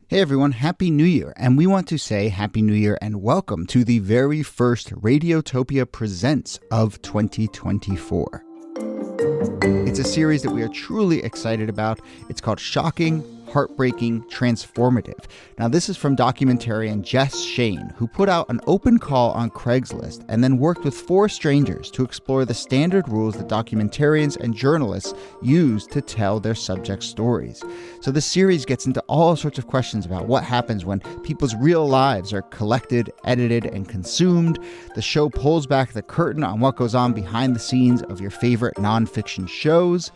Hey everyone, Happy New Year, and we want to say Happy New Year and welcome to the very first Radiotopia Presents of 2024. It's a series that we are truly excited about. It's called Shocking, Heartbreaking, Transformative. Now, this is from documentarian Jess Shane, who put out an open call on Craigslist and then worked with 4 strangers to explore the standard rules that documentarians and journalists use to tell their subject stories. So this series gets into all sorts of questions about what happens when people's real lives are collected, edited, and consumed. The show pulls back the curtain on what goes on behind the scenes of your favorite nonfiction shows.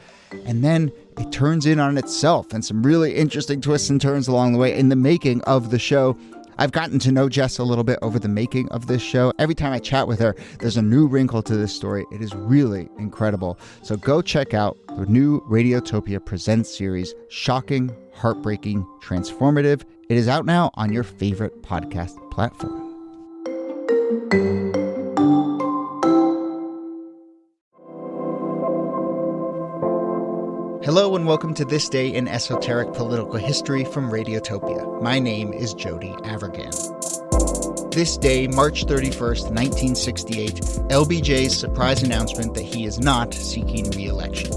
And then it turns in on itself and some really interesting twists and turns along the way in the making of the show. I've gotten to know Jess a little bit over the making of this show. Every time I chat with her, there's a new wrinkle to this story. It is really incredible. So go check out the new Radiotopia Presents series, Shocking, Heartbreaking, Transformative. It is out now on your favorite podcast platform. Hello and welcome to This Day in Esoteric Political History from Radiotopia. My name is Jody Avirgan. This day, March 31st, 1968, LBJ's surprise announcement that he is not seeking re-election.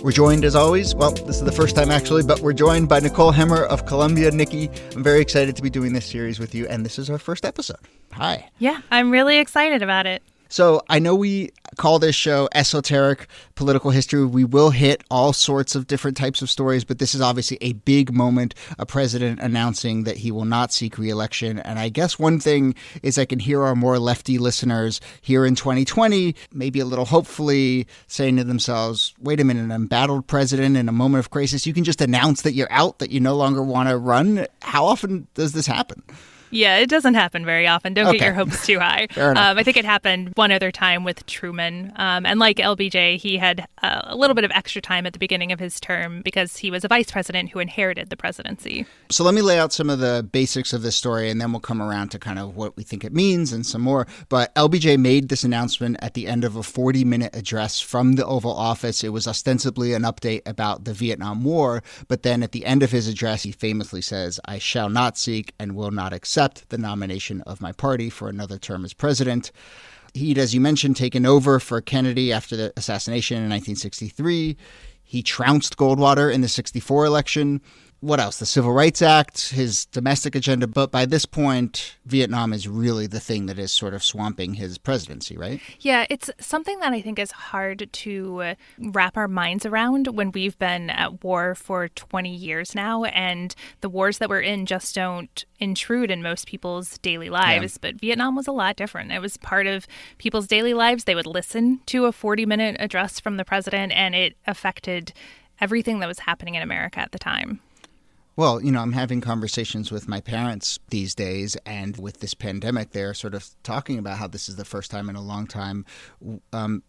We're joined, as always, well, this is the first time actually, but we're joined by Nicole of Columbia. Nikki, I'm very excited to be doing this series with you, and this is our first episode. Hi. Yeah, I'm really excited about it. So I know we call this show Esoteric Political History. We will hit all sorts of different types of stories, but this is obviously a big moment, a president announcing that he will not seek re-election. And I guess one thing is I can hear our more lefty listeners here in 2020, maybe a little hopefully saying to themselves, wait a minute, an embattled president in a moment of crisis, you can just announce that you're out, that you no longer want to run. How often does this happen? Yeah, it doesn't happen very often. Don't get your hopes too high. Fair enough. I think it happened one other time with Truman. And like LBJ, he had a little bit of extra time at the beginning of his term because he was a vice president who inherited the presidency. So let me lay out some of the basics of this story, and then we'll come around to kind of what we think it means and some more. But LBJ made this announcement at the end of a 40-minute address from the Oval Office. It was ostensibly an update about the Vietnam War. But then at the end of his address, he famously says, I shall not seek and will not accept the nomination of my party for another term as president. He'd, as you mentioned, taken over for Kennedy after the assassination in 1963. He trounced Goldwater in the 64 election. What else? The Civil Rights Act, his domestic agenda. But by this point, Vietnam is really the thing that is sort of swamping his presidency, right? Yeah, it's something that I think is hard to wrap our minds around when we've been at war for 20 years now. And the wars that we're in just don't intrude in most people's daily lives. Yeah. But Vietnam was a lot different. It was part of people's daily lives. They would listen to a 40-minute address from the president, and it affected everything that was happening in America at the time. Well, you know, I'm having conversations with my parents these days, and with this pandemic, they're sort of talking about how this is the first time in a long time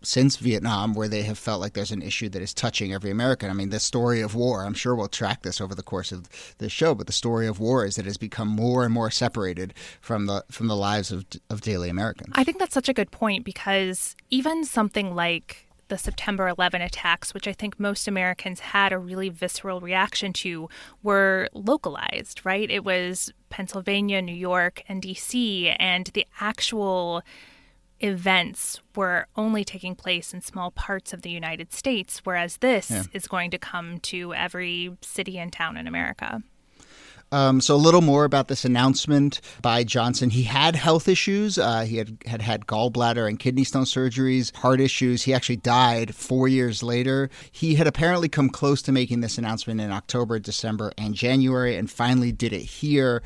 since Vietnam where they have felt like there's an issue that is touching every American. I mean, the story of war, I'm sure we'll track this over the course of the show, but the story of war is that it has become more and more separated from the lives of daily Americans. I think that's such a good point, because even something like the September 11 attacks, which I think most Americans had a really visceral reaction to, were localized, right? It was Pennsylvania, New York, and D.C., and the actual events were only taking place in small parts of the United States, whereas this is going to come to every city and town in America. So a little more about this announcement by Johnson. He had health issues. He had gallbladder and kidney stone surgeries, heart issues. He actually died 4 years later. He had apparently come close to making this announcement in October, December, and January, and finally did it here.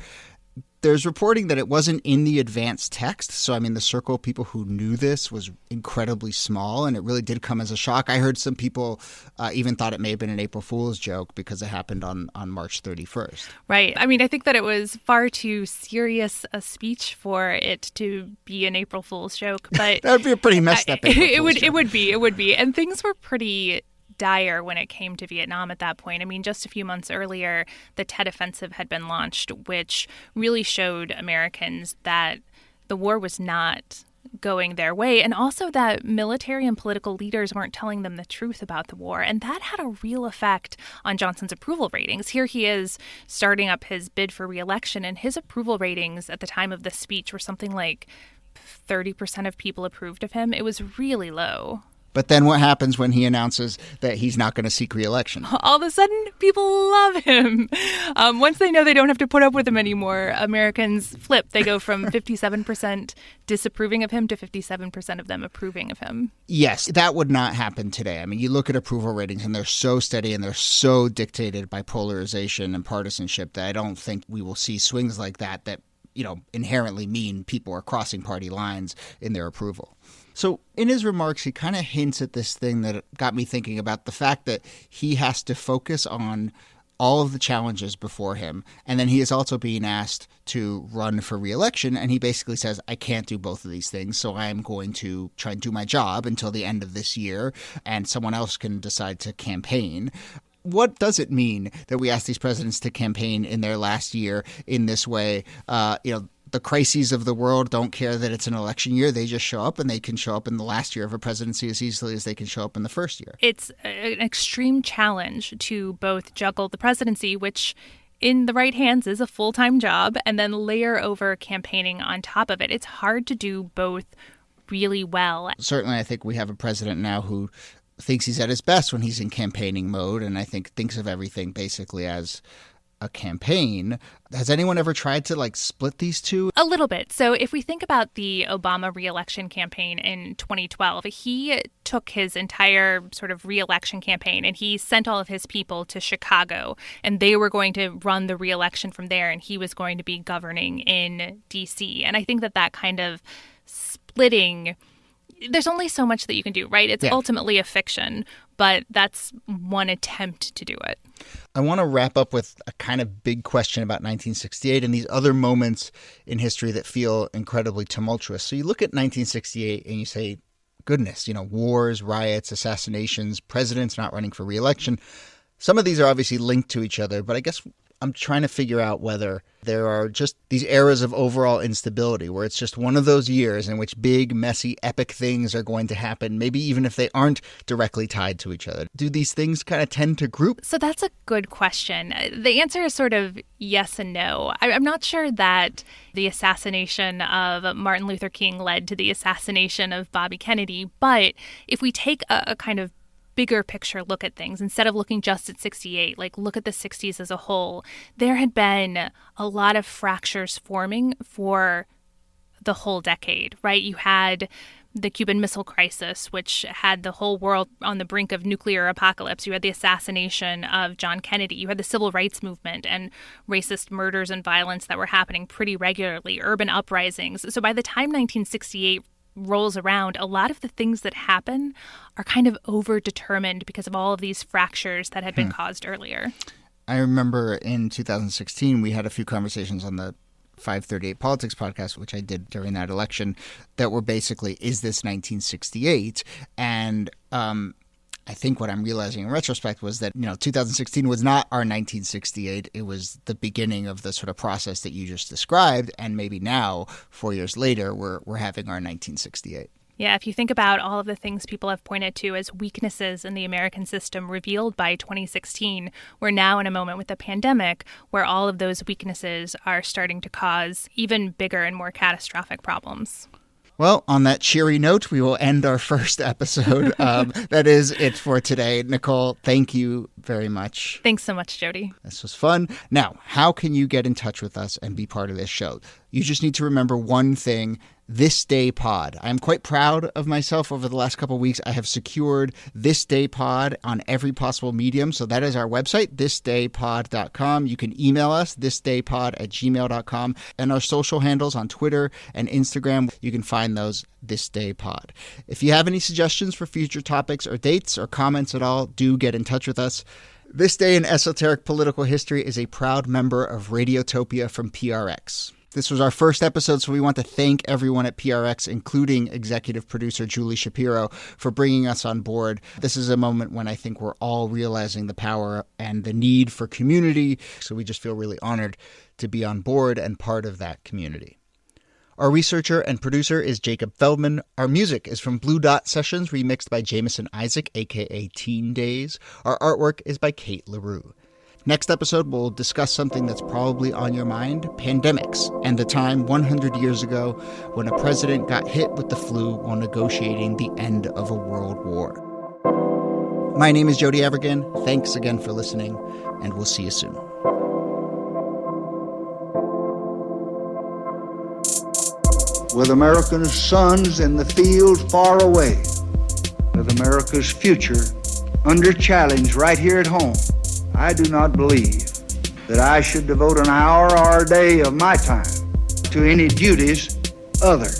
There's reporting that it wasn't in the advanced text. So, I mean, the circle of people who knew this was incredibly small, and it really did come as a shock. I heard some people even thought it may have been an April Fool's joke because it happened on March 31st. Right. I mean, I think that it was far too serious a speech for it to be an April Fool's joke. But that would be a pretty messed up April Fool's joke. It would be. And things were pretty dire when it came to Vietnam at that point. I mean, just a few months earlier, the Tet Offensive had been launched, which really showed Americans that the war was not going their way, and also that military and political leaders weren't telling them the truth about the war. And that had a real effect on Johnson's approval ratings. Here he is starting up his bid for re-election, and his approval ratings at the time of the speech were something like 30% of people approved of him. It was really low. But then what happens when he announces that he's not going to seek re-election? All of a sudden, people love him. Once they know they don't have to put up with him anymore, Americans flip. They go from 57% disapproving of him to 57% of them approving of him. Yes, that would not happen today. I mean, you look at approval ratings and they're so steady and they're so dictated by polarization and partisanship that I don't think we will see swings like that inherently mean people are crossing party lines in their approval. So in his remarks, he kind of hints at this thing that got me thinking about the fact that he has to focus on all of the challenges before him. And then he is also being asked to run for re-election. And he basically says, I can't do both of these things. So I'm going to try and do my job until the end of this year. And someone else can decide to campaign. What does it mean that we ask these presidents to campaign in their last year in this way? The crises of the world don't care that it's an election year. They just show up, and they can show up in the last year of a presidency as easily as they can show up in the first year. It's an extreme challenge to both juggle the presidency, which in the right hands is a full-time job, and then layer over campaigning on top of it. It's hard to do both really well. Certainly, I think we have a president now who thinks he's at his best when he's in campaigning mode, and I think thinks of everything basically as a campaign. Has anyone ever tried to split these two? A little bit. So if we think about the Obama re-election campaign in 2012, he took his entire sort of re-election campaign and he sent all of his people to Chicago, and they were going to run the re-election from there, and he was going to be governing in D.C. And I think that kind of splitting, there's only so much that you can do, right? It's ultimately a fiction, but that's one attempt to do it. I want to wrap up with a kind of big question about 1968 and these other moments in history that feel incredibly tumultuous. So you look at 1968 and you say, goodness, wars, riots, assassinations, presidents not running for re-election. Some of these are obviously linked to each other, but I guess I'm trying to figure out whether there are just these eras of overall instability where it's just one of those years in which big, messy, epic things are going to happen, maybe even if they aren't directly tied to each other. Do these things kind of tend to group? So that's a good question. The answer is sort of yes and no. I'm not sure that the assassination of Martin Luther King led to the assassination of Bobby Kennedy, but if we take a kind of bigger picture look at things, instead of looking just at 68, look at the 60s as a whole, there had been a lot of fractures forming for the whole decade, right? You had the Cuban Missile Crisis, which had the whole world on the brink of nuclear apocalypse. You had the assassination of John Kennedy. You had the civil rights movement and racist murders and violence that were happening pretty regularly, urban uprisings. So by the time 1968 rolls around, a lot of the things that happen are kind of overdetermined because of all of these fractures that had been caused earlier. I remember in 2016, we had a few conversations on the 538 Politics podcast, which I did during that election, that were basically, is this 1968? And I think what I'm realizing in retrospect was that, 2016 was not our 1968. It was the beginning of the sort of process that you just described. And maybe now, 4 years later, we're having our 1968. Yeah, if you think about all of the things people have pointed to as weaknesses in the American system revealed by 2016, we're now in a moment with the pandemic where all of those weaknesses are starting to cause even bigger and more catastrophic problems. Well, on that cheery note, we will end our first episode. That is it for today. Nicole, thank you very much. Thanks so much, Jody. This was fun. Now, how can you get in touch with us and be part of this show? You just need to remember one thing. This Day Pod. I'm quite proud of myself over the last couple of weeks. I have secured This Day Pod on every possible medium. So that is our website, thisdaypod.com. You can email us, thisdaypod@gmail.com. And our social handles on Twitter and Instagram, you can find those This Day Pod. If you have any suggestions for future topics or dates or comments at all, do get in touch with us. This Day in Esoteric Political History is a proud member of Radiotopia from PRX. This was our first episode, so we want to thank everyone at PRX, including executive producer Julie Shapiro, for bringing us on board. This is a moment when I think we're all realizing the power and the need for community, so we just feel really honored to be on board and part of that community. Our researcher and producer is Jacob Feldman. Our music is from Blue Dot Sessions, remixed by Jameson Isaac, a.k.a. Teen Days. Our artwork is by Kate LaRue. Next episode, we'll discuss something that's probably on your mind, pandemics, and the time 100 years ago when a president got hit with the flu while negotiating the end of a world war. My name is Jody Avirgan. Thanks again for listening, and we'll see you soon. With America's sons in the field far away, with America's future under challenge right here at home, I do not believe that I should devote an hour or a day of my time to any duties other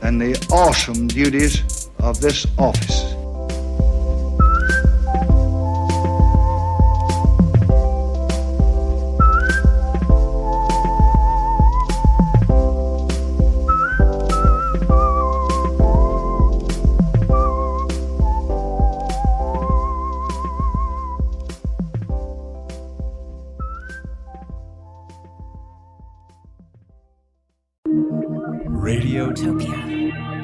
than the awesome duties of this office. Radiotopia.